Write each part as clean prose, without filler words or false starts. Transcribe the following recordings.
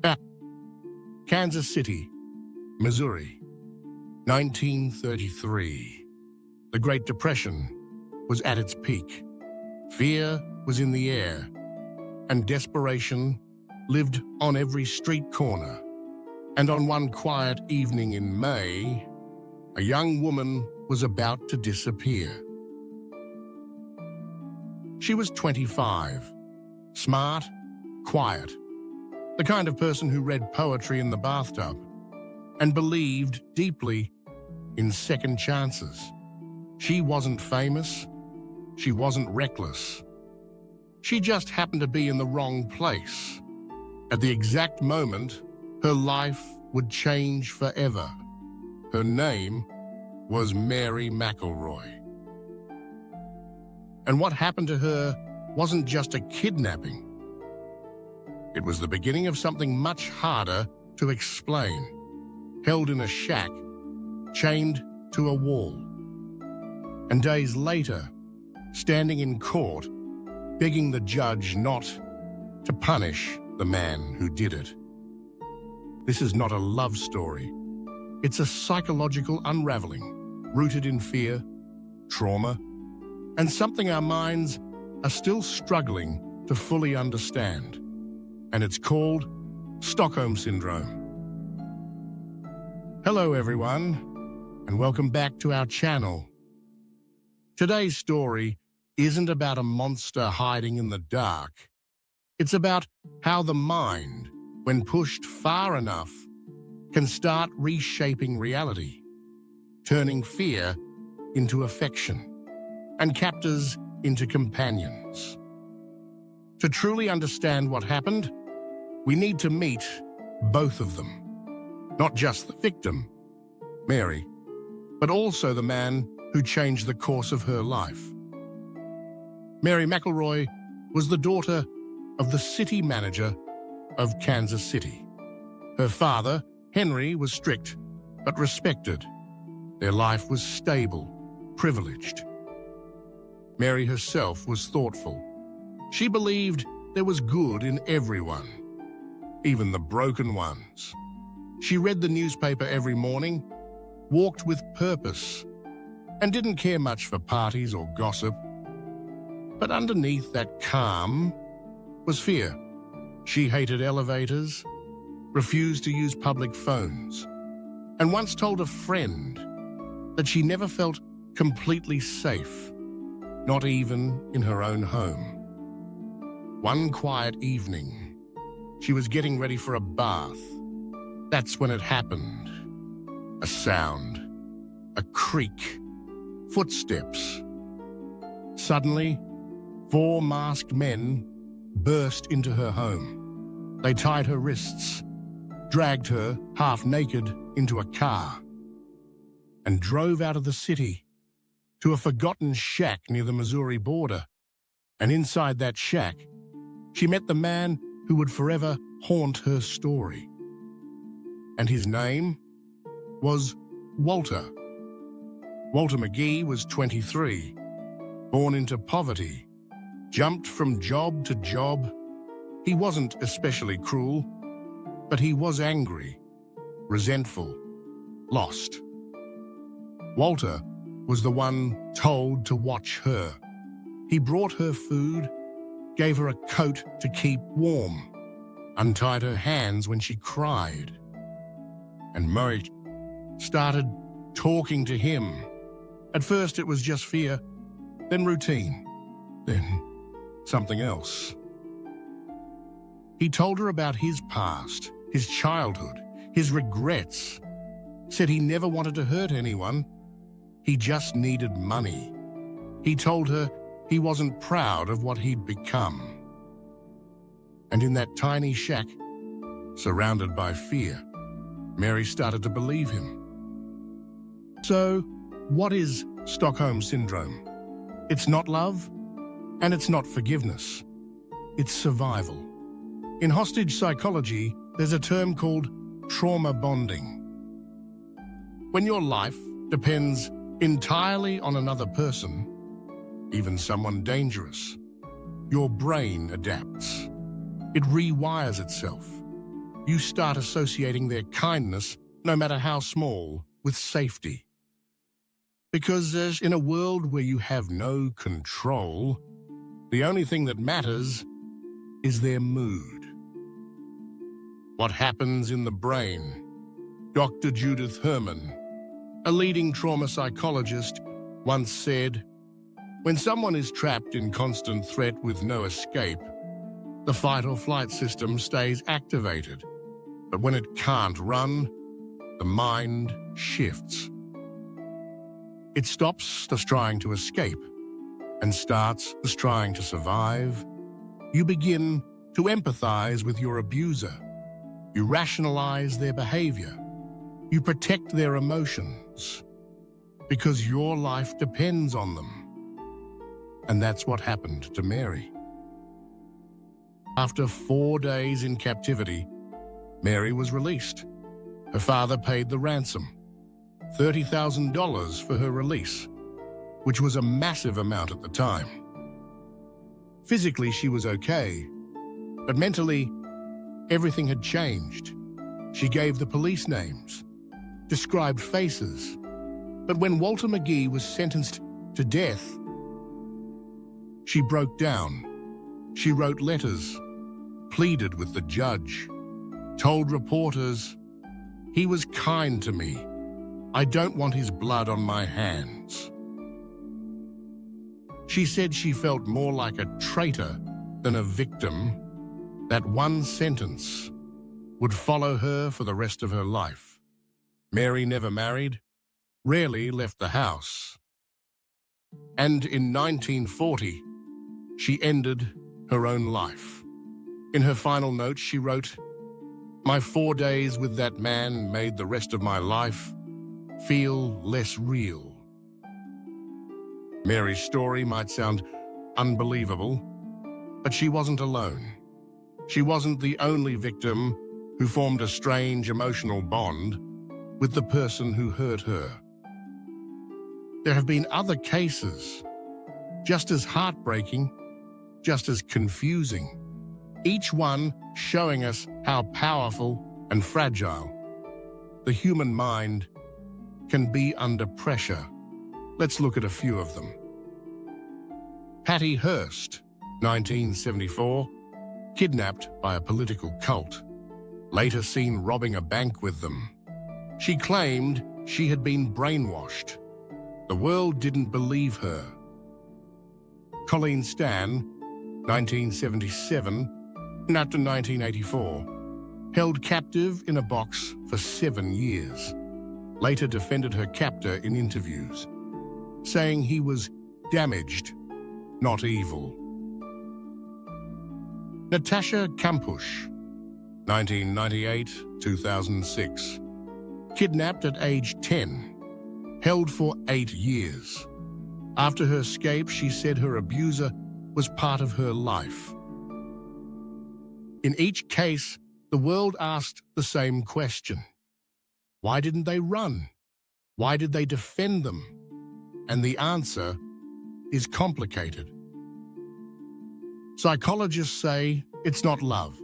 At Kansas City, Missouri, 1933. The Great Depression was at its peak. Fear was in the air, and desperation lived on every street corner. And on one quiet evening in May, a young woman was about to disappear. She was 25, smart, quiet, the kind of person who read poetry in the bathtub and believed deeply in second chances. She wasn't famous. She wasn't reckless. She just happened to be in the wrong place. At the exact moment, her life would change forever. Her name was Mary McElroy. And what happened to her wasn't just a kidnapping. It was the beginning of something much harder to explain. Held in a shack, chained to a wall. And days later, standing in court, begging the judge not to punish the man who did it. This is not a love story. It's a psychological unraveling, rooted in fear, trauma, and something our minds are still struggling to fully understand. And it's called Stockholm Syndrome. Hello everyone, and welcome back to our channel. Today's story isn't about a monster hiding in the dark. It's about how the mind, when pushed far enough, can start reshaping reality, turning fear into affection, and captors into companions. To truly understand what happened, we need to meet both of them. Not just the victim, Mary, but also the man who changed the course of her life. Mary McElroy was the daughter of the city manager of Kansas City. Her father, Henry, was strict but respected. Their life was stable, privileged. Mary herself was thoughtful. She believed there was good in everyone, even the broken ones. She read the newspaper every morning, walked with purpose, and didn't care much for parties or gossip. But underneath that calm was fear. She hated elevators, refused to use public phones, and once told a friend that she never felt completely safe, not even in her own home. One quiet evening, she was getting ready for a bath. That's when it happened. A sound, a creak, footsteps. Suddenly, 4 masked men burst into her home. They tied her wrists, dragged her half naked into a car, and drove out of the city to a forgotten shack near the Missouri border. And inside that shack, she met the man who would forever haunt her story. And his name was Walter. Walter McGee was 23, born into poverty, jumped from job to job. He wasn't especially cruel, but he was angry, resentful, lost. Walter was the one told to watch her. He brought her food, gave her a coat to keep warm, untied her hands when she cried. And Mary started talking to him. At first it was just fear, then routine, then something else. He told her about his past, his childhood, his regrets. Said he never wanted to hurt anyone. He just needed money. He told her he wasn't proud of what he'd become. And in that tiny shack, surrounded by fear, Mary started to believe him. So, what is Stockholm Syndrome? It's not love, and it's not forgiveness. It's survival. In hostage psychology, there's a term called trauma bonding. When your life depends entirely on another person, even someone dangerous, your brain adapts. It rewires itself. you start associating their kindness, no matter how small, with safety. Because in a world where you have no control, the only thing that matters is their mood. What happens in the brain? Dr. Judith Herman, a leading trauma psychologist, once said, "When someone is trapped in constant threat with no escape, the fight or flight system stays activated. But when it can't run, the mind shifts. It stops the trying to escape and starts the trying to survive. You begin to empathize with your abuser. You rationalize their behavior. You protect their emotions because your life depends on them." And that's what happened to Mary. After 4 days in captivity, Mary was released. Her father paid the ransom, $30,000 for her release, which was a massive amount at the time. Physically, she was okay, but mentally, everything had changed. She gave the police names, described faces, but when Walter McGee was sentenced to death, she broke down. She wrote letters, pleaded with the judge, told reporters, "He was kind to me. I don't want his blood on my hands." She said she felt more like a traitor than a victim. That one sentence would follow her for the rest of her life. Mary never married, rarely left the house. And in 1940, she ended her own life. In her final note, she wrote, "My 4 days with that man made the rest of my life feel less real." Mary's story might sound unbelievable, but she wasn't alone. She wasn't the only victim who formed a strange emotional bond with the person who hurt her. There have been other cases, just as heartbreaking, just as confusing, each one showing us how powerful and fragile the human mind can be under pressure. Let's look at a few of them. Patty Hearst, 1974, kidnapped by a political cult, later seen robbing a bank with them. She claimed she had been brainwashed. The world didn't believe her. Colleen Stan, 1977, and after 1984, held captive in a box for 7 years. Later defended her captor in interviews, saying he was damaged, not evil. Natasha Kampusch, 1998-2006, kidnapped at age 10, held for 8 years. After her escape, she said her abuser was part of her life. In each case, the world asked the same question. Why didn't they run? Why did they defend them? And the answer is complicated. Psychologists say it's not love.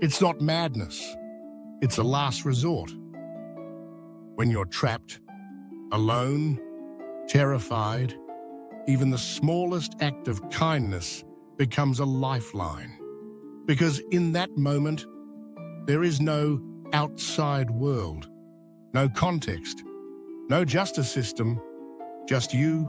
It's not madness. It's a last resort. When you're trapped, alone, terrified, even the smallest act of kindness becomes a lifeline. Because in that moment, there is no outside world, no context, no justice system, just you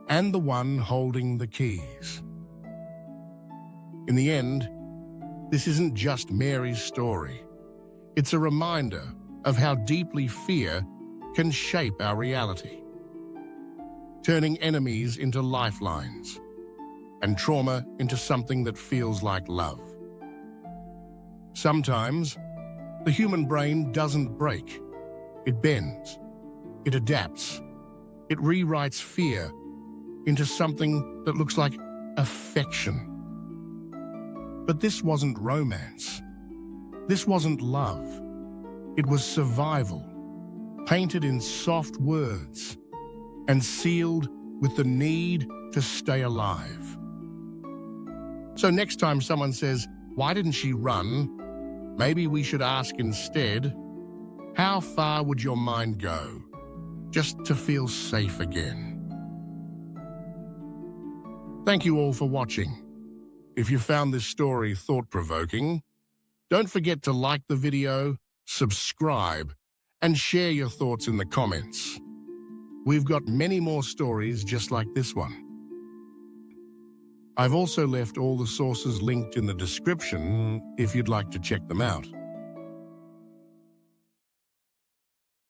and the one holding the keys. In the end, this isn't just Mary's story. It's a reminder of how deeply fear can shape our reality, turning enemies into lifelines and trauma into something that feels like love. Sometimes, the human brain doesn't break. It bends. It adapts. It rewrites fear into something that looks like affection. But this wasn't romance. This wasn't love. It was survival, painted in soft words and sealed with the need to stay alive. So next time someone says, "Why didn't she run?" Maybe we should ask instead, how far would your mind go just to feel safe again? Thank you all for watching. If you found this story thought-provoking, don't forget to like the video, subscribe, and share your thoughts in the comments. We've got many more stories just like this one. I've also left all the sources linked in the description if you'd like to check them out.